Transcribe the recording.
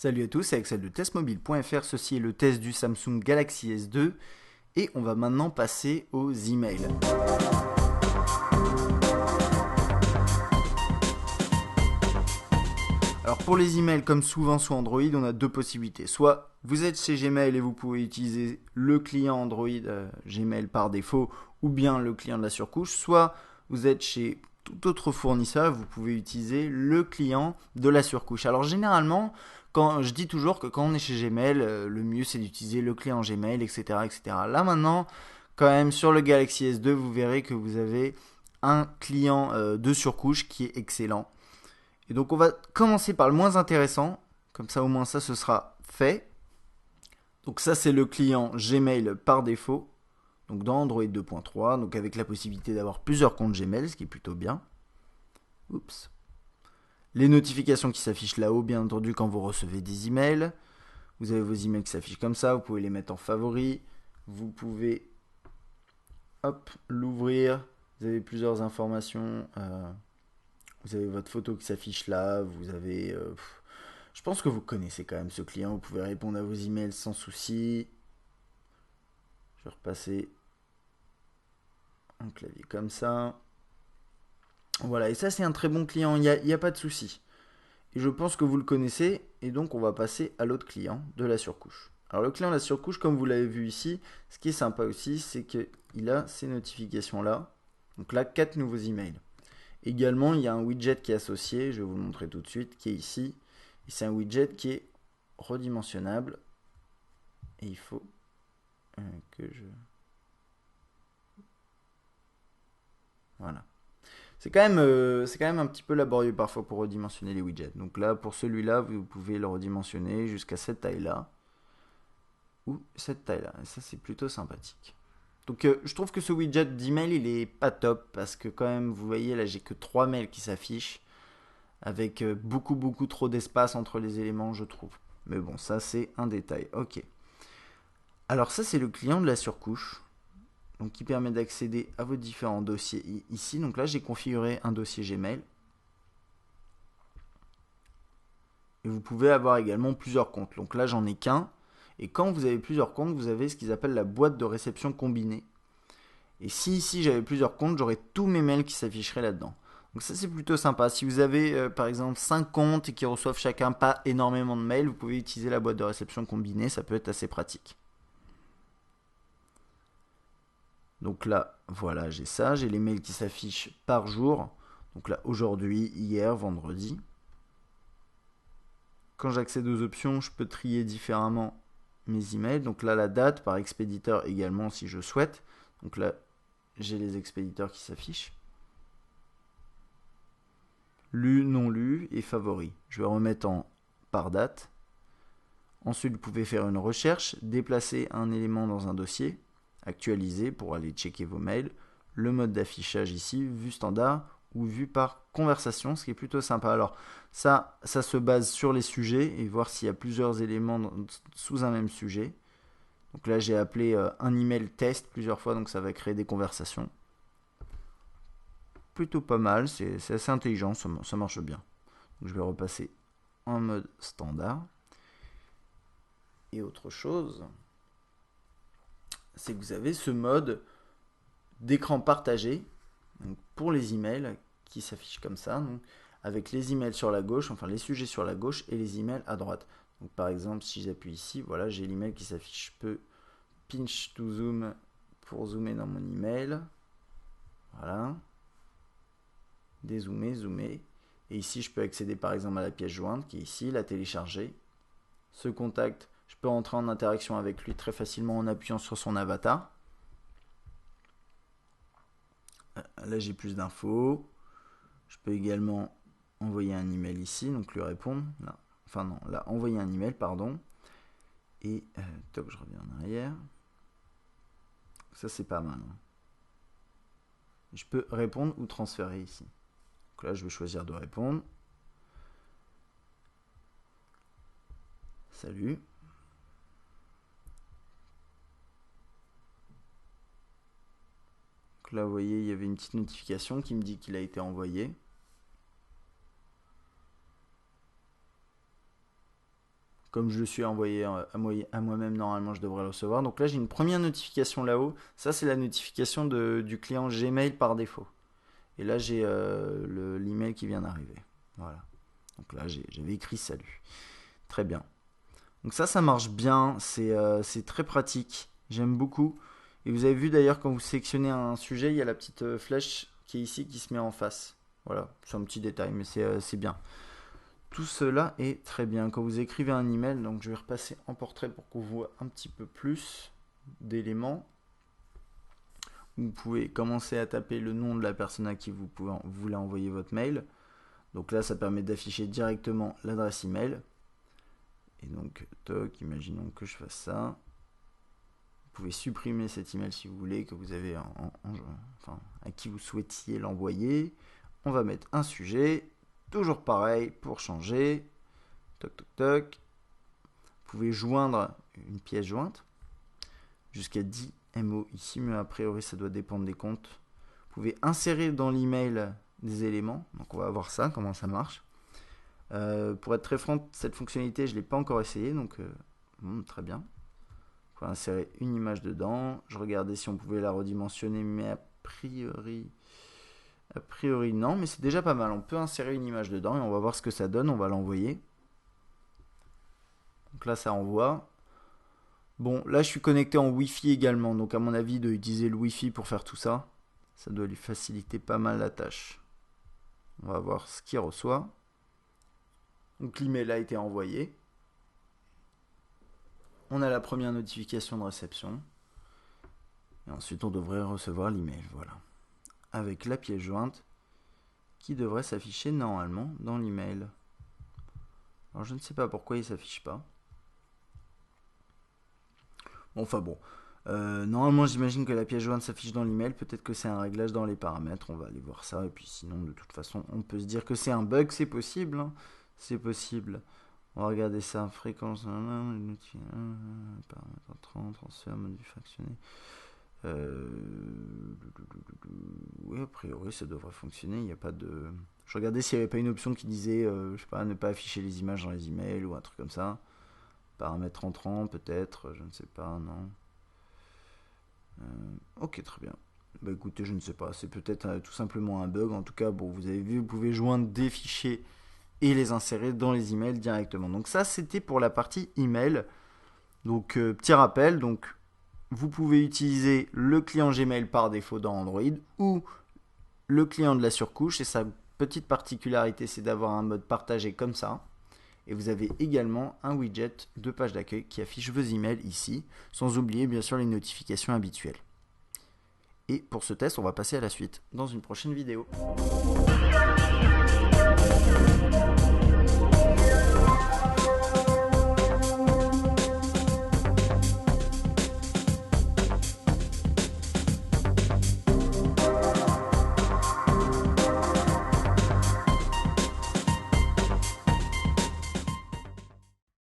Salut à tous, c'est Axel de testmobile.fr, ceci est le test du Samsung Galaxy S2 et on va maintenant passer aux emails. Alors pour les emails, comme souvent sous Android, on a deux possibilités. Soit vous êtes chez Gmail et vous pouvez utiliser le client Android Gmail par défaut ou bien le client de la surcouche, soit vous êtes chez tout autre fournisseur et vous pouvez utiliser le client de la surcouche. Alors généralement, je dis toujours que quand on est chez Gmail, le mieux c'est d'utiliser le client Gmail, etc., etc. Là maintenant, quand même sur le Galaxy S2, vous verrez que vous avez un client de surcouche qui est excellent. Et donc on va commencer par le moins intéressant, comme ça au moins ça ce sera fait. Donc ça c'est le client Gmail par défaut, donc dans Android 2.3, donc avec la possibilité d'avoir plusieurs comptes Gmail, ce qui est plutôt bien. Oups. Les notifications qui s'affichent là-haut, bien entendu, quand vous recevez des emails. Vous avez vos emails qui s'affichent comme ça, vous pouvez les mettre en favoris. Vous pouvez l'ouvrir. Vous avez plusieurs informations. Vous avez votre photo qui s'affiche là. Vous avez. Je pense que vous connaissez quand même ce client. Vous pouvez répondre à vos emails sans souci. Je vais repasser un clavier comme ça. Voilà, et ça c'est un très bon client, il n'y a pas de souci. Et je pense que vous le connaissez, et donc on va passer à l'autre client de la surcouche. Alors le client de la surcouche, comme vous l'avez vu ici, ce qui est sympa aussi, c'est qu'il a ces notifications-là. Donc là, 4 nouveaux emails. Également, il y a un widget qui est associé, je vais vous le montrer tout de suite, qui est ici. Et c'est un widget qui est redimensionnable. Et il faut que je... Voilà. C'est quand même un petit peu laborieux parfois pour redimensionner les widgets. Donc là, pour celui-là, vous pouvez le redimensionner jusqu'à cette taille-là. Ou cette taille-là. Et ça, c'est plutôt sympathique. Donc je trouve que ce widget d'email, il est pas top. Parce que quand même, vous voyez, là, j'ai que 3 mails qui s'affichent. Avec beaucoup trop d'espace entre les éléments, je trouve. Mais bon, ça, c'est un détail. Ok. Alors ça, c'est le client de la surcouche. Donc qui permet d'accéder à vos différents dossiers ici. Donc là, j'ai configuré un dossier Gmail. Et vous pouvez avoir également plusieurs comptes. Donc là, j'en ai qu'un. Et quand vous avez plusieurs comptes, vous avez ce qu'ils appellent la boîte de réception combinée. Et si ici j'avais plusieurs comptes, j'aurais tous mes mails qui s'afficheraient là-dedans. Donc ça c'est plutôt sympa. Si vous avez par exemple 5 comptes et qui reçoivent chacun pas énormément de mails, vous pouvez utiliser la boîte de réception combinée, ça peut être assez pratique. Donc là, voilà, j'ai ça, j'ai les mails qui s'affichent par jour. Donc là, aujourd'hui, hier, vendredi. Quand j'accède aux options, je peux trier différemment mes emails. Donc là, la date par expéditeur également si je souhaite. Donc là, j'ai les expéditeurs qui s'affichent. Lu, non lu et favori. Je vais remettre en par date. Ensuite, vous pouvez faire une recherche, déplacer un élément dans un dossier, actualiser pour aller checker vos mails. Le mode d'affichage ici, vue standard ou vue par conversation, ce qui est plutôt sympa. Alors ça se base sur les sujets et voir s'il y a plusieurs éléments sous un même sujet. Donc là, j'ai appelé un email test plusieurs fois, donc ça va créer des conversations. Plutôt pas mal, c'est assez intelligent, ça marche bien. Donc je vais repasser en mode standard. Et autre chose, c'est que vous avez ce mode d'écran partagé donc pour les emails qui s'affichent comme ça, donc avec les emails sur la gauche, enfin les sujets sur la gauche et les emails à droite. Donc par exemple, si j'appuie ici, voilà, j'ai l'email qui s'affiche. Je peux pinch to zoom pour zoomer dans mon email. Voilà. Dézoomer, zoomer. Et ici, je peux accéder par exemple à la pièce jointe qui est ici, la télécharger. Ce contact, je peux entrer en interaction avec lui très facilement en appuyant sur son avatar. Là, j'ai plus d'infos. Je peux également envoyer un email ici, donc lui répondre. Là. Enfin non, là, envoyer un email, pardon. Et toc, je reviens en arrière. Ça, c'est pas mal. Je peux répondre ou transférer ici. Donc là, je vais choisir de répondre. Salut. Donc là, vous voyez, il y avait une petite notification qui me dit qu'il a été envoyé. comme je le suis envoyé à moi-même, normalement je devrais le recevoir. Donc là j'ai une première notification là-haut, ça c'est la notification du client Gmail par défaut. Et là j'ai l'email qui vient d'arriver. Voilà. Donc là j'avais écrit salut. Très bien. Donc ça marche bien, c'est très pratique, j'aime beaucoup. Et vous avez vu d'ailleurs quand vous sélectionnez un sujet, il y a la petite flèche qui est ici qui se met en face. Voilà, c'est un petit détail, mais c'est bien. Tout cela est très bien. Quand vous écrivez un email, donc je vais repasser en portrait pour qu'on voit un petit peu plus d'éléments. Vous pouvez commencer à taper le nom de la personne à qui vous voulez envoyer votre mail. Donc là, ça permet d'afficher directement l'adresse email. Et donc, toc, imaginons que je fasse ça. Vous pouvez supprimer cet email si vous voulez, que vous avez enfin, à qui vous souhaitiez l'envoyer. On va mettre un sujet. Toujours pareil pour changer. Toc, toc, toc. Vous pouvez joindre une pièce jointe. Jusqu'à 10 MO ici, mais a priori ça doit dépendre des comptes. Vous pouvez insérer dans l'email des éléments. Donc on va voir ça, comment ça marche. Pour être très franc, cette fonctionnalité, je ne l'ai pas encore essayé, donc très bien. Vous pouvez insérer une image dedans. Je regardais si on pouvait la redimensionner, mais a priori non, mais c'est déjà pas mal. On peut insérer une image dedans et on va voir ce que ça donne. On va l'envoyer. Donc là, ça envoie. Bon, là, je suis connecté en Wi-Fi également, donc à mon avis, d'utiliser le Wi-Fi pour faire tout ça, ça doit lui faciliter pas mal la tâche. On va voir ce qu'il reçoit. Donc l'email a été envoyé. On a la première notification de réception. Et ensuite, on devrait recevoir l'email. Voilà. Avec la pièce jointe qui devrait s'afficher normalement dans l'email. Alors, je ne sais pas pourquoi il ne s'affiche pas. Enfin bon. Normalement, j'imagine que la pièce jointe s'affiche dans l'email. Peut-être que c'est un réglage dans les paramètres. On va aller voir ça. Et puis sinon, de toute façon, on peut se dire que c'est un bug. C'est possible. Hein. C'est possible. On va regarder ça. Fréquence. Paramètres entrant, transfert, module fractionné. Oui, a priori, ça devrait fonctionner. Il n'y a pas de. Je regardais s'il n'y avait pas une option qui disait, je sais pas, ne pas afficher les images dans les emails ou un truc comme ça. Paramètres entrants, peut-être. Je ne sais pas, non. Ok, très bien. Bah écoutez, je ne sais pas, c'est peut-être tout simplement un bug. En tout cas, bon, vous avez vu, vous pouvez joindre des fichiers et les insérer dans les emails directement. Donc ça, c'était pour la partie email. Donc petit rappel, donc vous pouvez utiliser le client Gmail par défaut dans Android ou le client de la surcouche. Et sa petite particularité, c'est d'avoir un mode partagé comme ça. Et vous avez également un widget de page d'accueil qui affiche vos emails ici, sans oublier bien sûr les notifications habituelles. Et pour ce test, on va passer à la suite dans une prochaine vidéo.